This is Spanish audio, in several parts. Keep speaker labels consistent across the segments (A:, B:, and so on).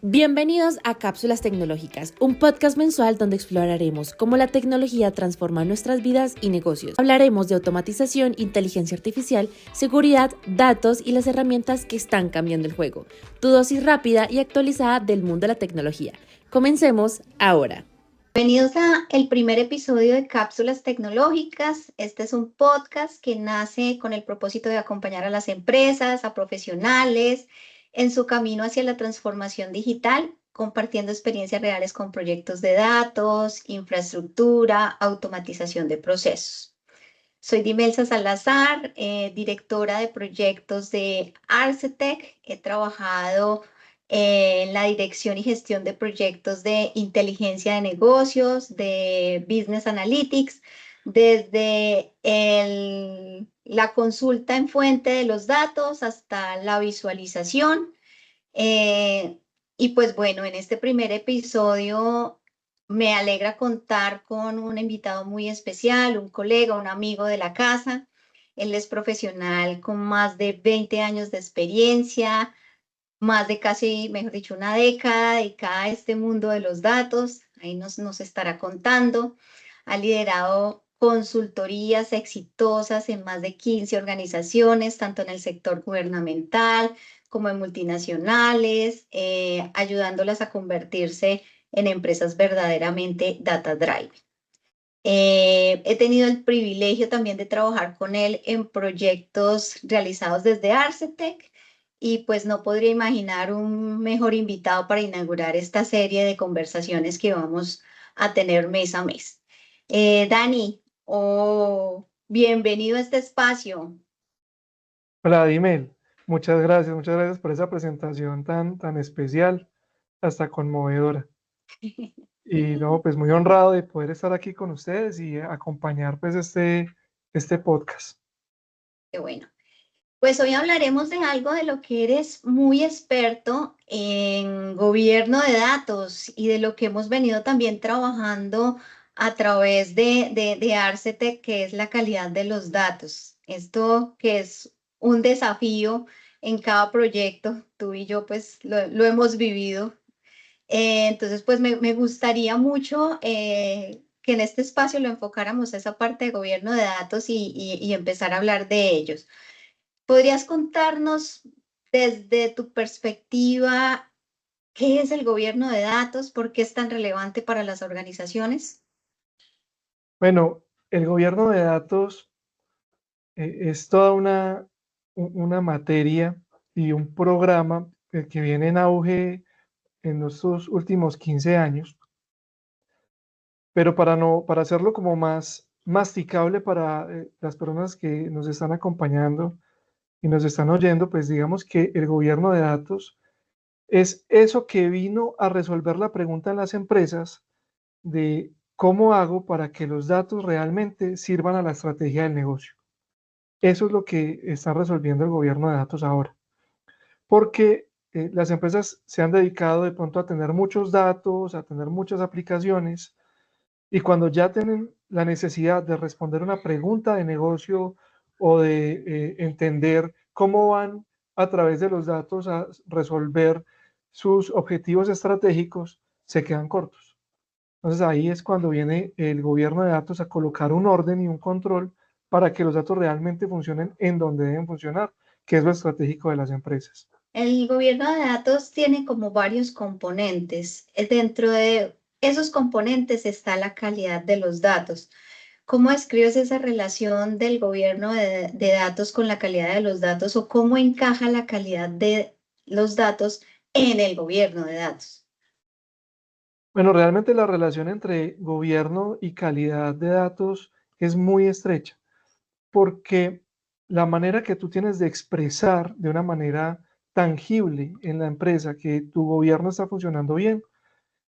A: Bienvenidos a Cápsulas Tecnológicas, un podcast mensual donde exploraremos cómo la tecnología transforma nuestras vidas y negocios. Hablaremos de automatización, inteligencia artificial, seguridad, datos y las herramientas que están cambiando el juego. Tu dosis rápida y actualizada del mundo de la tecnología. Comencemos ahora.
B: Bienvenidos a el primer episodio de Cápsulas Tecnológicas. Este es un podcast que nace con el propósito de acompañar a las empresas, a profesionales en su camino hacia la transformación digital, compartiendo experiencias reales con proyectos de datos, infraestructura, automatización de procesos. Soy Dimelsa Salazar, directora de proyectos de Arcetech. He trabajado en la dirección y gestión de proyectos de inteligencia de negocios, de Business Analytics, desde la consulta en fuente de los datos hasta la visualización. Eh, y pues bueno, en este primer episodio me alegra contar con un invitado muy especial, un colega, un amigo de la casa. Él es profesional con más de 20 años de experiencia, más de casi, mejor dicho, una década dedicada a este mundo de los datos. Ahí nos estará contando. Ha liderado consultorías exitosas en más de 15 organizaciones, tanto en el sector gubernamental como en multinacionales, ayudándolas a convertirse en empresas verdaderamente data driven. He tenido el privilegio también de trabajar con él en proyectos realizados desde Arcetech y pues no podría imaginar un mejor invitado para inaugurar esta serie de conversaciones que vamos a tener mes a mes. Dani, bienvenido a este espacio.
C: Hola, Dimel. Muchas gracias por esa presentación tan especial, hasta conmovedora. Y no, pues muy honrado de poder estar aquí con ustedes y acompañar pues este podcast.
B: Qué bueno. Pues hoy hablaremos de algo de lo que eres muy experto en gobierno de datos y de lo que hemos venido también trabajando a través de Arcetec, que es la calidad de los datos. Esto que es un desafío en cada proyecto, tú y yo pues lo hemos vivido. Entonces pues me gustaría mucho que en este espacio lo enfocáramos a esa parte de gobierno de datos y empezar a hablar de ellos. ¿Podrías contarnos desde tu perspectiva qué es el gobierno de datos? ¿Por qué es tan relevante para las organizaciones?
C: Bueno, el gobierno de datos es toda una materia y un programa que viene en auge en estos últimos 15 años, pero para hacerlo como más masticable para las personas que nos están acompañando y nos están oyendo, pues digamos que el gobierno de datos es eso que vino a resolver la pregunta en las empresas de cómo hago para que los datos realmente sirvan a la estrategia del negocio. Eso es lo que está resolviendo el gobierno de datos ahora, porque las empresas se han dedicado de pronto a tener muchos datos, a tener muchas aplicaciones, y cuando ya tienen la necesidad de responder una pregunta de negocio o de entender cómo van a través de los datos a resolver sus objetivos estratégicos, se quedan cortos. Entonces ahí es cuando viene el gobierno de datos a colocar un orden y un control para que los datos realmente funcionen en donde deben funcionar, que es lo estratégico de las empresas.
B: El gobierno de datos tiene como varios componentes. Dentro de esos componentes está la calidad de los datos. ¿Cómo describes esa relación del gobierno de datos con la calidad de los datos o cómo encaja la calidad de los datos en el gobierno de datos?
C: Bueno, realmente la relación entre gobierno y calidad de datos es muy estrecha, porque la manera que tú tienes de expresar de una manera tangible en la empresa que tu gobierno está funcionando bien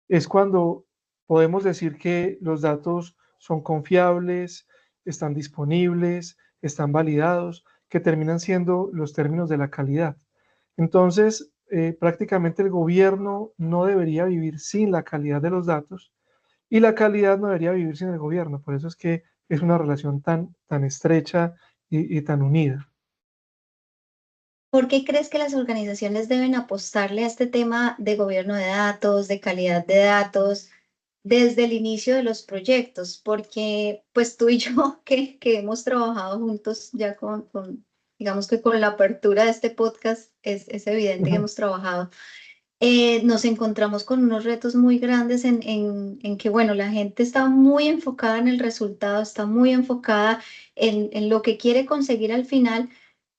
C: es cuando podemos decir que los datos son confiables, están disponibles, están validados, que terminan siendo los términos de la calidad. Entonces, prácticamente el gobierno no debería vivir sin la calidad de los datos y la calidad no debería vivir sin el gobierno. Por eso es que es una relación tan estrecha y tan unida.
B: ¿Por qué crees que las organizaciones deben apostarle a este tema de gobierno de datos, de calidad de datos, desde el inicio de los proyectos? Porque pues tú y yo que hemos trabajado juntos ya digamos que con la apertura de este podcast, es evidente que
C: Ujú.
B: hemos trabajado. Nos encontramos con unos retos muy grandes en que, bueno, la gente está muy enfocada en el resultado, está muy enfocada en lo que quiere conseguir al final,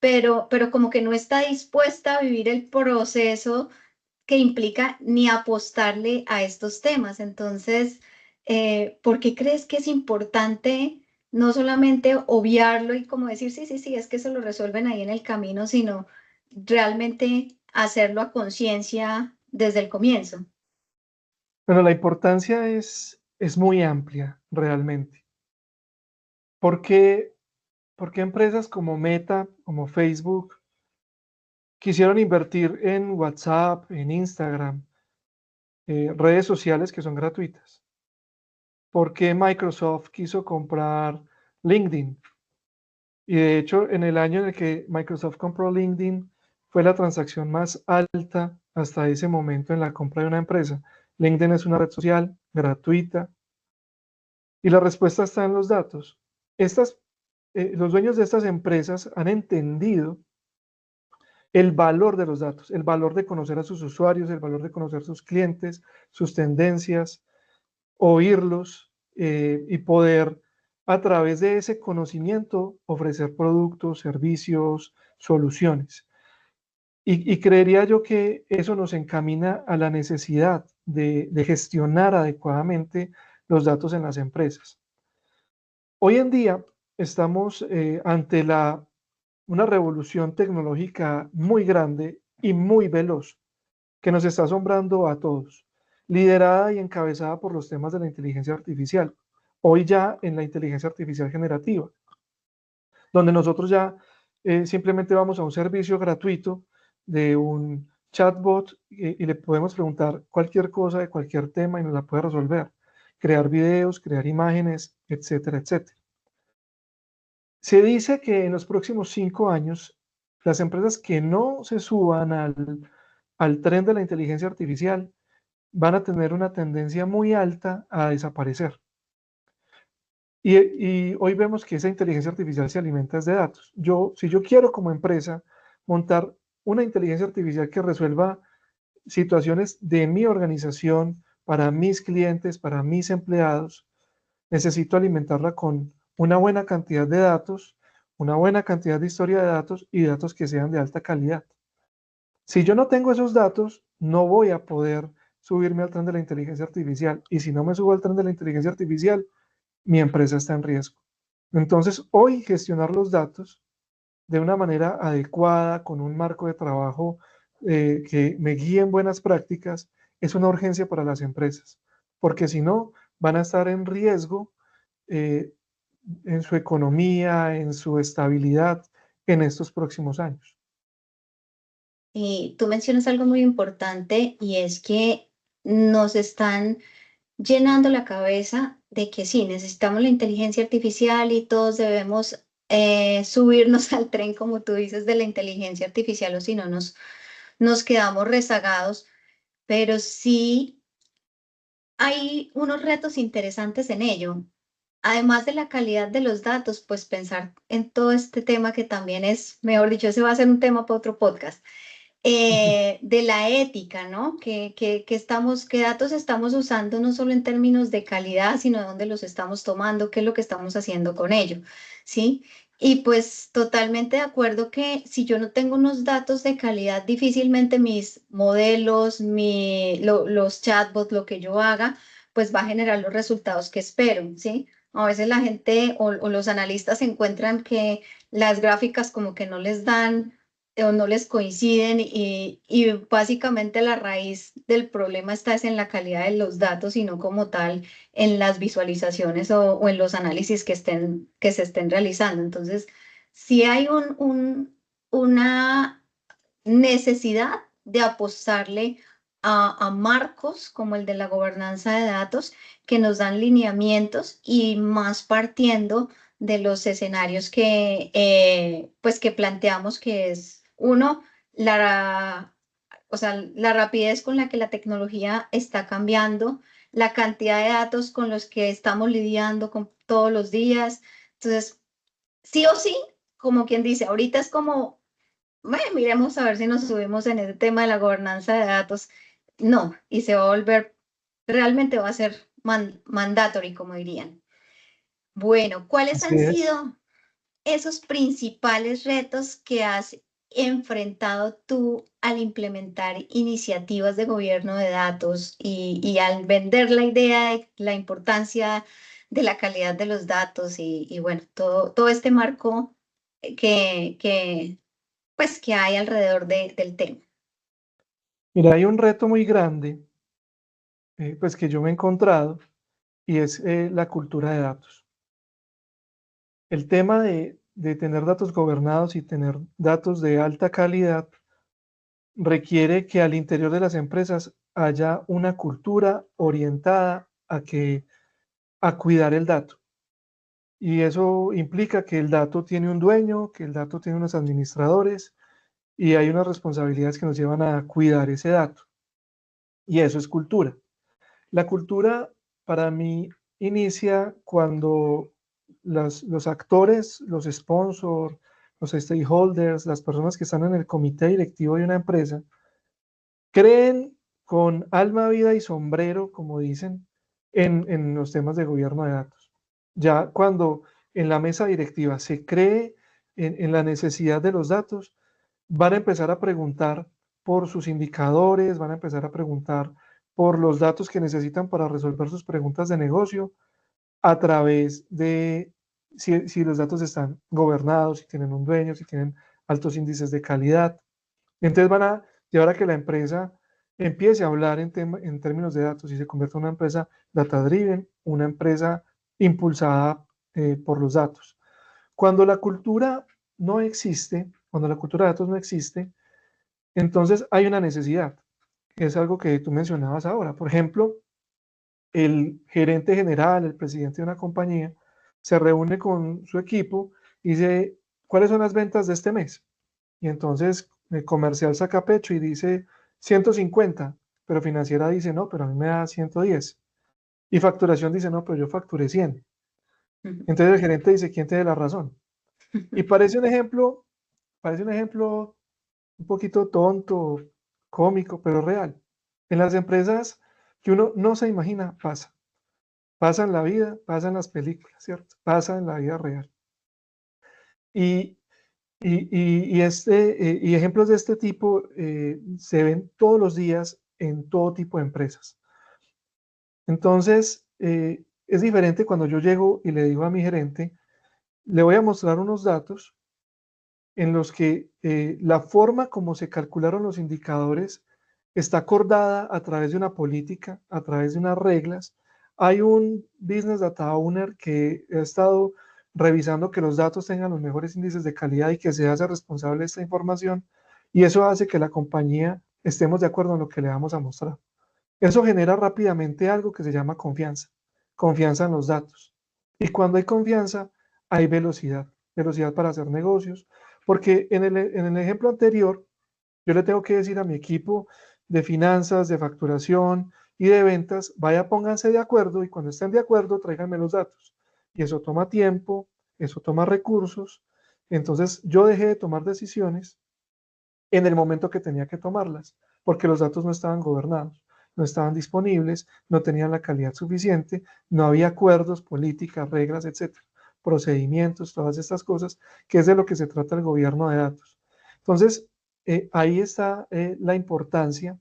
B: pero como que no está dispuesta a vivir el proceso que implica ni apostarle a estos temas. Entonces, ¿por qué crees que es importante no solamente obviarlo y como decir, sí, sí, sí, es que se lo resuelven ahí en el camino, sino realmente hacerlo a conciencia desde el comienzo?
C: Bueno, la importancia es muy amplia realmente. ¿Por qué, por qué empresas como Meta, como Facebook, quisieron invertir en WhatsApp, en Instagram, redes sociales que son gratuitas? ¿Por qué Microsoft quiso comprar LinkedIn? Y de hecho, en el año en el que Microsoft compró LinkedIn, fue la transacción más alta hasta ese momento en la compra de una empresa. LinkedIn es una red social gratuita y la respuesta está en los datos. Estas, los dueños de estas empresas han entendido el valor de los datos, el valor de conocer a sus usuarios, el valor de conocer sus clientes, sus tendencias, oírlos y poder a través de ese conocimiento ofrecer productos, servicios, soluciones. Y creería yo que eso nos encamina a la necesidad de gestionar adecuadamente los datos en las empresas. Hoy en día estamos ante una revolución tecnológica muy grande y muy veloz que nos está asombrando a todos, liderada y encabezada por los temas de la inteligencia artificial. Hoy ya en la inteligencia artificial generativa, donde nosotros ya simplemente vamos a un servicio gratuito de un chatbot y le podemos preguntar cualquier cosa de cualquier tema y nos la puede resolver. Crear videos, crear imágenes, etcétera, etcétera. Se dice que en los próximos 5 años, las empresas que no se suban al tren de la inteligencia artificial van a tener una tendencia muy alta a desaparecer. Y hoy vemos que esa inteligencia artificial se alimenta de datos. Si yo quiero como empresa montar una inteligencia artificial que resuelva situaciones de mi organización, para mis clientes, para mis empleados, necesito alimentarla con una buena cantidad de datos, una buena cantidad de historia de datos y datos que sean de alta calidad. Si yo no tengo esos datos, no voy a poder subirme al tren de la inteligencia artificial. Y si no me subo al tren de la inteligencia artificial, mi empresa está en riesgo. Entonces, hoy gestionar los datos de una manera adecuada, con un marco de trabajo que me guíe en buenas prácticas, es una urgencia para las empresas, porque si no, van a estar en riesgo eh, en su economía, en su estabilidad en estos próximos años.
B: Y tú mencionas algo muy importante y es que nos están llenando la cabeza de que sí, necesitamos la inteligencia artificial y todos debemos subirnos al tren, como tú dices, de la inteligencia artificial o si no nos quedamos rezagados, pero sí hay unos retos interesantes en ello. Además de la calidad de los datos, pues pensar en todo este tema que también es, mejor dicho, ese va a ser un tema para otro podcast, de la ética, ¿no? ¿Qué datos estamos usando no solo en términos de calidad, sino de dónde los estamos tomando, qué es lo que estamos haciendo con ello, ¿sí? Y pues totalmente de acuerdo que si yo no tengo unos datos de calidad, difícilmente mis modelos, los chatbots, lo que yo haga, pues va a generar los resultados que espero, ¿sí? A veces la gente o los analistas encuentran que las gráficas como que no les dan o no les coinciden y básicamente la raíz del problema está es en la calidad de los datos y no como tal en las visualizaciones o en los análisis que se estén realizando. Entonces, sí hay una necesidad de apostarle a marcos como el de la gobernanza de datos que nos dan lineamientos y más partiendo de los escenarios pues que planteamos que es Uno, o sea, la rapidez con la que la tecnología está cambiando, la cantidad de datos con los que estamos lidiando todos los días. Entonces, sí o sí, como quien dice, ahorita es como, bueno, miremos a ver si nos subimos en el tema de la gobernanza de datos. No, y se va a volver, realmente va a ser mandatory, como dirían. Bueno, ¿cuáles
C: Así
B: han
C: es.
B: sido esos principales retos que has enfrentado tú al implementar iniciativas de gobierno de datos y al vender la idea de la importancia de la calidad de los datos y bueno, todo este marco pues, que hay alrededor del tema?
C: Mira, hay un reto muy grande, pues que yo me he encontrado y es la cultura de datos. El tema de tener datos gobernados y tener datos de alta calidad requiere que al interior de las empresas haya una cultura orientada a cuidar el dato. Y eso implica que el dato tiene un dueño, que el dato tiene unos administradores y hay unas responsabilidades que nos llevan a cuidar ese dato. Y eso es cultura. La cultura para mí inicia cuando los actores, los sponsors, los stakeholders, las personas que están en el comité directivo de una empresa, creen con alma, vida y sombrero, como dicen, en los temas de gobierno de datos. Ya cuando en la mesa directiva se cree en la necesidad de los datos, van a empezar a preguntar por sus indicadores, van a empezar a preguntar por los datos que necesitan para resolver sus preguntas de negocio a través de si los datos están gobernados, si tienen un dueño, si tienen altos índices de calidad. Entonces van a llevar a que la empresa empiece a hablar en términos de datos y se convierta en una empresa data driven, una empresa impulsada por los datos. Cuando la cultura no existe, cuando la cultura de datos no existe, entonces hay una necesidad, que es algo que tú mencionabas ahora. Por ejemplo, el gerente general, el presidente de una compañía, se reúne con su equipo y dice, ¿cuáles son las ventas de este mes? Y entonces el comercial saca pecho y dice 150, pero financiera dice, no, pero a mí me da 110. Y facturación dice, no, pero yo facturé 100. Entonces el gerente dice, ¿quién tiene la razón? Y parece un ejemplo un poquito tonto, cómico, pero real. En las empresas que uno no se imagina, pasa. Pasa en la vida, pasa en las películas, ¿cierto? Pasa en la vida real. Y, y ejemplos de este tipo se ven todos los días en todo tipo de empresas. Entonces, es diferente cuando yo llego y le digo a mi gerente, le voy a mostrar unos datos en los que la forma como se calcularon los indicadores está acordada a través de una política, a través de unas reglas. Hay un Business Data Owner que ha estado revisando que los datos tengan los mejores índices de calidad y que se hace responsable de esta información, y eso hace que la compañía estemos de acuerdo en lo que le vamos a mostrar. Eso genera rápidamente algo que se llama confianza, confianza en los datos. Y cuando hay confianza, hay velocidad, velocidad para hacer negocios, porque en el ejemplo anterior, yo le tengo que decir a mi equipo de finanzas, de facturación y de ventas, vaya, pónganse de acuerdo y cuando estén de acuerdo, tráiganme los datos. Y eso toma tiempo, eso toma recursos. Entonces yo dejé de tomar decisiones en el momento que tenía que tomarlas, porque los datos no estaban gobernados, no estaban disponibles, no tenían la calidad suficiente, no había acuerdos, políticas, reglas, etcétera, procedimientos, todas estas cosas, que es de lo que se trata el gobierno de datos. Entonces, ahí está la importancia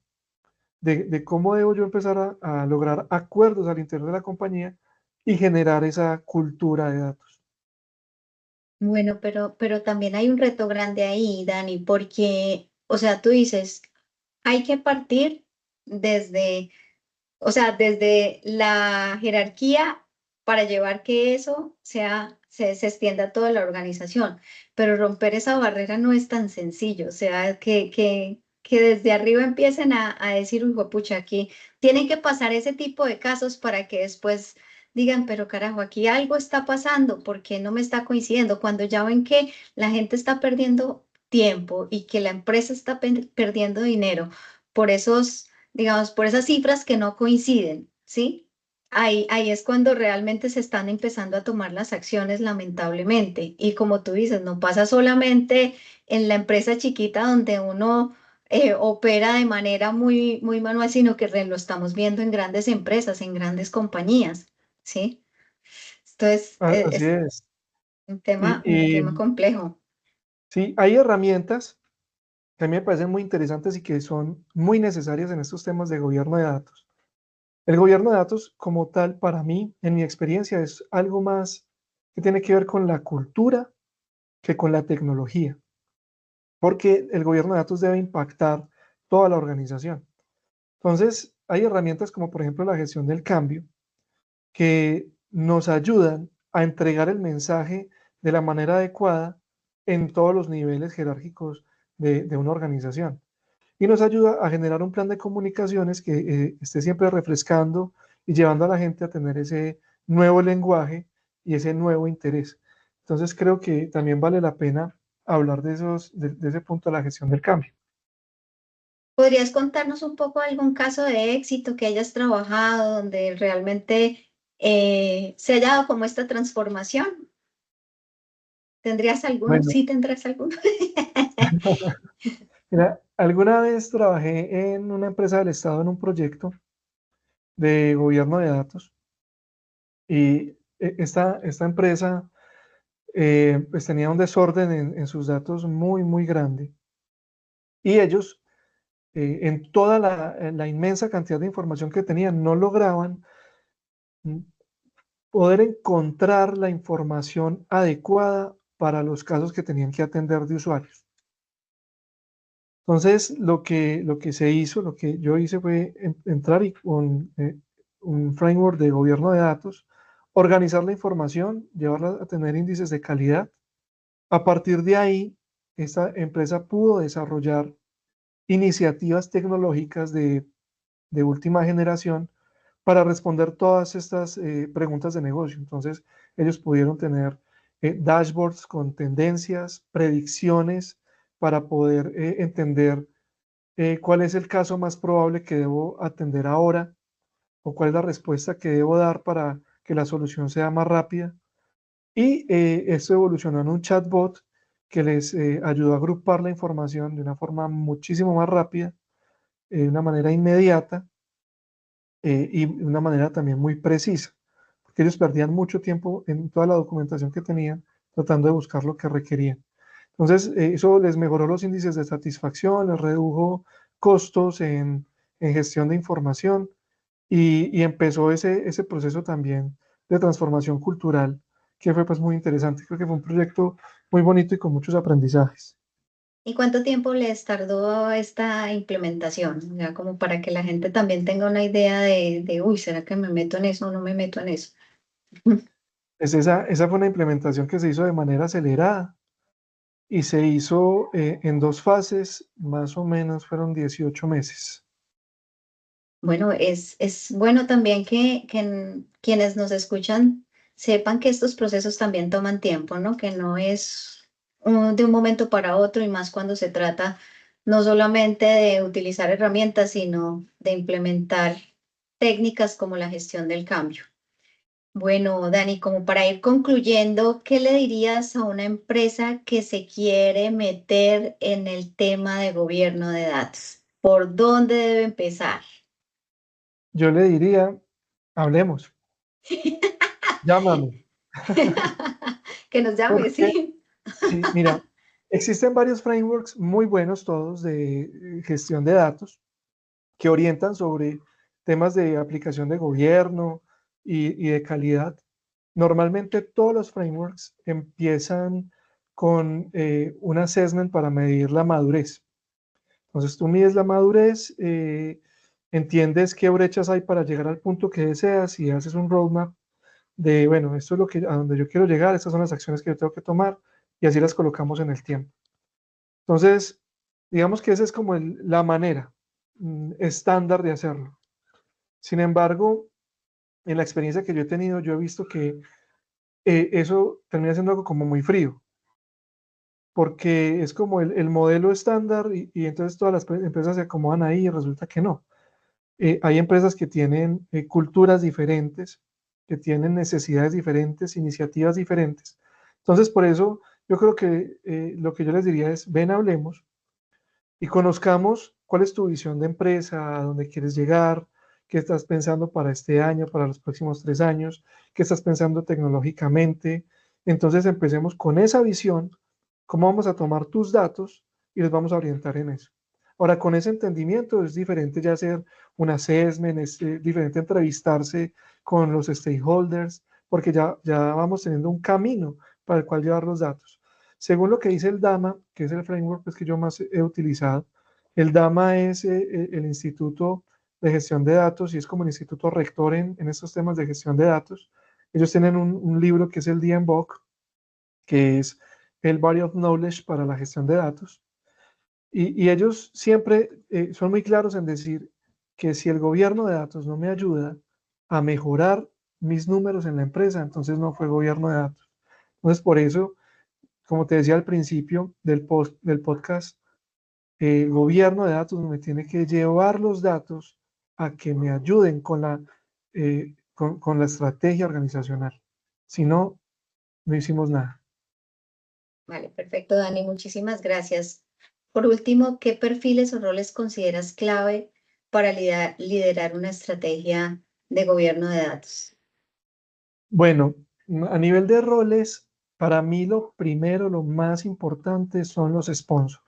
C: de cómo debo yo empezar a lograr acuerdos al interior de la compañía y generar esa cultura de datos.
B: Bueno, pero también hay un reto grande ahí, Dani, porque, o sea, tú dices, hay que partir desde, o sea, desde la jerarquía para llevar que eso se extienda a toda la organización, pero romper esa barrera no es tan sencillo, o sea, que desde arriba empiecen a decir, uy, pucha, aquí tienen que pasar ese tipo de casos para que después digan, pero carajo, aquí algo está pasando, ¿por qué no me está coincidiendo? Cuando ya ven que la gente está perdiendo tiempo y que la empresa está perdiendo dinero por esos, digamos, por esas cifras que no coinciden, ¿sí? Ahí es cuando realmente se están empezando a tomar las acciones, lamentablemente. Y como tú dices, no pasa solamente en la empresa chiquita donde uno opera de manera muy, muy manual, sino que lo estamos viendo en grandes empresas, en grandes compañías, ¿sí? Entonces,
C: Así
B: es
C: es.
B: un
C: Y
B: tema complejo.
C: sí, hay herramientas que a mí me parecen muy interesantes y que son muy necesarias en estos temas de gobierno de datos. El gobierno de datos como tal, para mí, en mi experiencia, es algo más que tiene que ver con la cultura que con la tecnología, porque el gobierno de datos debe impactar toda la organización. Entonces, hay herramientas como por ejemplo la gestión del cambio que nos ayudan a entregar el mensaje de la manera adecuada en todos los niveles jerárquicos de una organización. Y nos ayuda a generar un plan de comunicaciones que esté siempre refrescando y llevando a la gente a tener ese nuevo lenguaje y ese nuevo interés. Entonces creo que también vale la pena hablar de ese punto de la gestión del cambio.
B: ¿Podrías contarnos un poco algún caso de éxito que hayas trabajado donde realmente se haya dado como esta transformación? ¿Tendrías alguno?
C: Bueno,
B: Sí, tendrás alguno.
C: mira, alguna vez trabajé en una empresa del Estado en un proyecto de gobierno de datos y esta empresa pues tenía un desorden en sus datos muy, muy grande y ellos en toda la inmensa cantidad de información que tenían no lograban mm, poder encontrar la información adecuada para los casos que tenían que atender de usuarios. Entonces, lo que se hizo, lo que yo hice fue entrar y con un framework de gobierno de datos, organizar la información, llevarla a tener índices de calidad. A partir de ahí, esta empresa pudo desarrollar iniciativas tecnológicas de última generación para responder todas estas preguntas de negocio. Entonces, ellos pudieron tener dashboards con tendencias, predicciones para poder entender cuál es el caso más probable que debo atender ahora o cuál es la respuesta que debo dar para que la solución sea más rápida. Y esto evolucionó en un chatbot que les ayudó a agrupar la información de una forma muchísimo más rápida, de una manera inmediata y de una manera también muy precisa, porque ellos perdían mucho tiempo en toda la documentación que tenían tratando de buscar lo que requerían. Entonces, eso les mejoró los índices de satisfacción, les redujo costos en gestión de información y empezó ese proceso también de transformación cultural que fue pues muy interesante. Creo que fue un proyecto muy bonito y con muchos aprendizajes.
B: ¿Y cuánto tiempo les tardó esta implementación? Ya como para que la gente también tenga una idea uy, ¿será que me meto en eso o no me meto en eso?
C: Pues esa fue una implementación que se hizo de manera acelerada y se hizo en dos fases, más o menos fueron 18 meses.
B: Bueno, es bueno también que quienes nos escuchan sepan que estos procesos también toman tiempo, ¿no? Que no es de un momento para otro y más cuando se trata no solamente de utilizar herramientas, sino de implementar técnicas como la gestión del cambio. Bueno, Dani, como para ir concluyendo, ¿qué le dirías a una empresa que se quiere meter en el tema de gobierno de datos? ¿Por dónde debe empezar?
C: Yo le diría, hablemos, llámame,
B: Que nos llame,
C: porque
B: sí.
C: sí, mira, existen varios frameworks muy buenos todos de gestión de datos que orientan sobre temas de aplicación de gobierno y de calidad. Normalmente todos los frameworks empiezan con un assessment para medir la madurez. Entonces tú mides la madurez, entiendes qué brechas hay para llegar al punto que deseas y haces un roadmap de, bueno, esto es lo que, a donde yo quiero llegar, estas son las acciones que yo tengo que tomar y así las colocamos en el tiempo. Entonces, digamos que esa es como la manera estándar de hacerlo. Sin embargo, en la experiencia que yo he tenido, yo he visto que eso termina siendo algo como muy frío. porque es como el modelo estándar y entonces todas las empresas se acomodan ahí y resulta que no. Hay empresas que tienen culturas diferentes, que tienen necesidades diferentes, iniciativas diferentes. Entonces, por eso yo creo que lo que yo les diría es, ven, hablemos y conozcamos cuál es tu visión de empresa, a dónde quieres llegar, qué estás pensando para este año, para los próximos 3 años, qué estás pensando tecnológicamente. Entonces empecemos con esa visión, cómo vamos a tomar tus datos y los vamos a orientar en eso. Ahora, con ese entendimiento es diferente ya hacer un assessment, es diferente entrevistarse con los stakeholders, porque ya vamos teniendo un camino para el cual llevar los datos. Según lo que dice el DAMA, que es el framework pues, que yo más he utilizado, el DAMA es el Instituto de Gestión de Datos y es como el instituto rector en estos temas de gestión de datos. Ellos tienen un libro que es el DMBOK, que es el Body of Knowledge para la gestión de datos. Y ellos siempre son muy claros en decir que si el gobierno de datos no me ayuda a mejorar mis números en la empresa, entonces no fue gobierno de datos. Entonces, por eso, como te decía al principio del podcast, el gobierno de datos me tiene que llevar los datos a que me ayuden con la estrategia organizacional. Si no, no hicimos nada.
B: Vale, perfecto, Dani, muchísimas gracias. Por último, ¿qué perfiles o roles consideras clave para liderar una estrategia de gobierno de datos?
C: Bueno, a nivel de roles, para mí lo primero, lo más importante son los sponsors.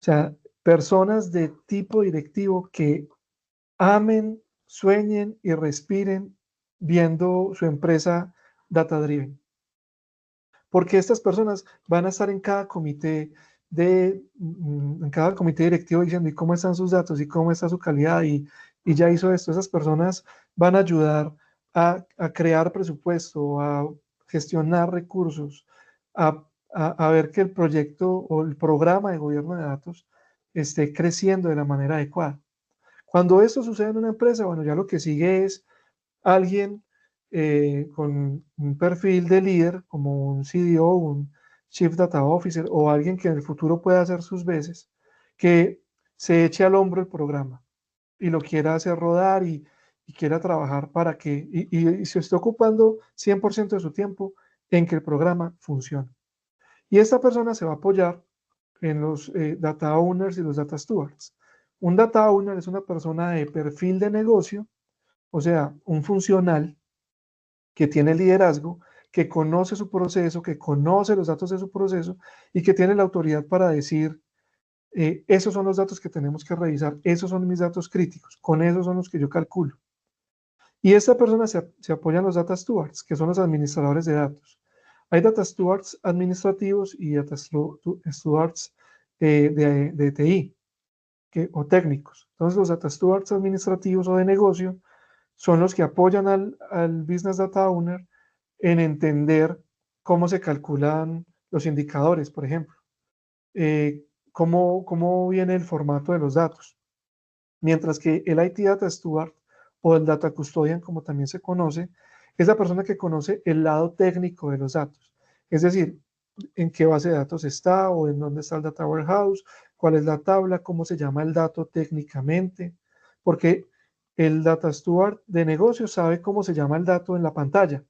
C: O sea, personas de tipo directivo que amen, sueñen y respiren viendo su empresa data driven. Porque estas personas van a estar en cada comité en cada comité directivo diciendo y cómo están sus datos y cómo está su calidad y ya hizo esto. Esas personas van a ayudar a crear presupuesto, a gestionar recursos, a ver que el proyecto o el programa de gobierno de datos esté creciendo de la manera adecuada. Cuando esto sucede en una empresa, bueno, ya lo que sigue es alguien con un perfil de líder, como un CDO, un Chief Data Officer, o alguien que en el futuro pueda hacer sus veces, que se eche al hombro el programa y lo quiera hacer rodar y quiera trabajar para que, y se esté ocupando 100% de su tiempo en que el programa funcione. Y esta persona se va a apoyar en los data owners y los data stewards. Un data owner es una persona de perfil de negocio, o sea, un funcional que tiene liderazgo, que conoce su proceso, que conoce los datos de su proceso y que tiene la autoridad para decir, esos son los datos que tenemos que revisar, esos son mis datos críticos, con esos son los que yo calculo. Y esta persona se apoya en los data stewards, que son los administradores de datos. Hay data stewards administrativos y data stewards de TI o técnicos. Entonces, los data stewards administrativos o de negocio son los que apoyan al Business Data Owner en entender cómo se calculan los indicadores, por ejemplo, cómo viene el formato de los datos. Mientras que el IT Data Steward o el Data Custodian, como también se conoce, es la persona que conoce el lado técnico de los datos. Es decir, en qué base de datos está o en dónde está el Data Warehouse, cuál es la tabla, cómo se llama el dato técnicamente, porque el Data Steward de negocio sabe cómo se llama el dato en la pantalla,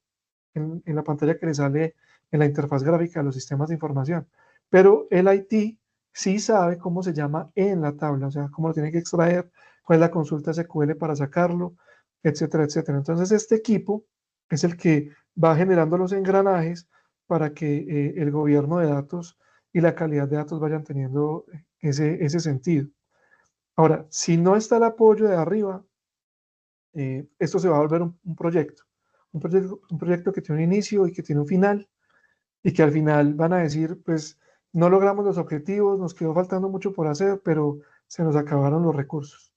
C: en la pantalla que le sale en la interfaz gráfica de los sistemas de información. Pero el IT sí sabe cómo se llama en la tabla, o sea, cómo lo tiene que extraer, cuál es la consulta SQL para sacarlo, etcétera, etcétera. Entonces, este equipo es el que va generando los engranajes para que el gobierno de datos y la calidad de datos vayan teniendo ese sentido. Ahora, si no está el apoyo de arriba, esto se va a volver un proyecto. Un proyecto que tiene un inicio y que tiene un final, y que al final van a decir, pues no logramos los objetivos, nos quedó faltando mucho por hacer, pero se nos acabaron los recursos.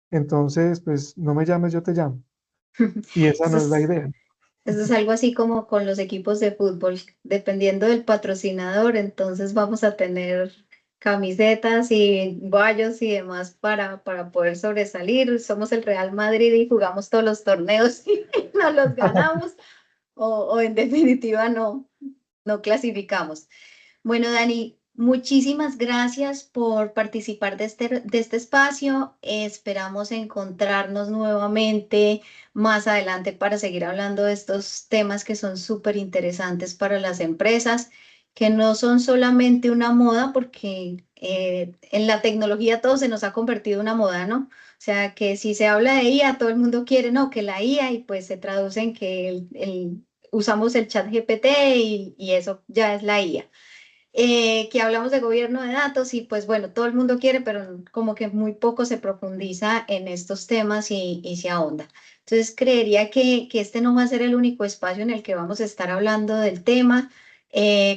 C: Entonces, pues no me llames, yo te llamo. Y esa
B: Eso
C: no es la
B: es,
C: idea.
B: eso es algo así como con los equipos de fútbol, dependiendo del patrocinador, entonces vamos a tener camisetas y guayos y demás para poder sobresalir. Somos el Real Madrid y jugamos todos los torneos y no los ganamos, o en definitiva no clasificamos. Bueno, Dani, muchísimas gracias por participar de este espacio. Esperamos encontrarnos nuevamente más adelante para seguir hablando de estos temas que son súper interesantes para las empresas, que no son solamente una moda, porque en la tecnología todo se nos ha convertido en una moda, ¿no? O sea, que si se habla de IA, todo el mundo quiere, no, que la IA, y pues se traduce en que usamos el chat GPT y eso ya es la IA. Que hablamos de gobierno de datos y pues bueno, todo el mundo quiere, pero como que muy poco se profundiza en estos temas y se ahonda. Entonces creería que este no va a ser el único espacio en el que vamos a estar hablando del tema.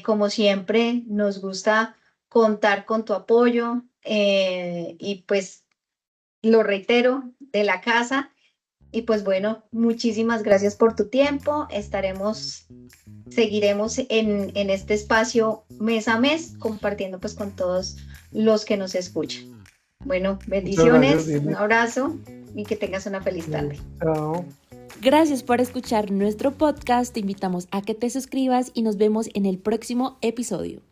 B: Como siempre, nos gusta contar con tu apoyo y pues lo reitero, de la casa. Y pues bueno, muchísimas gracias por tu tiempo. Seguiremos en este espacio mes a mes, compartiendo pues con todos los que nos escuchan. Bueno,
C: Muchas gracias,
B: bendiciones, un
C: Lili.
B: abrazo y que tengas una feliz tarde.
C: Chao.
A: Gracias por escuchar nuestro podcast. Te invitamos a que te suscribas y nos vemos en el próximo episodio.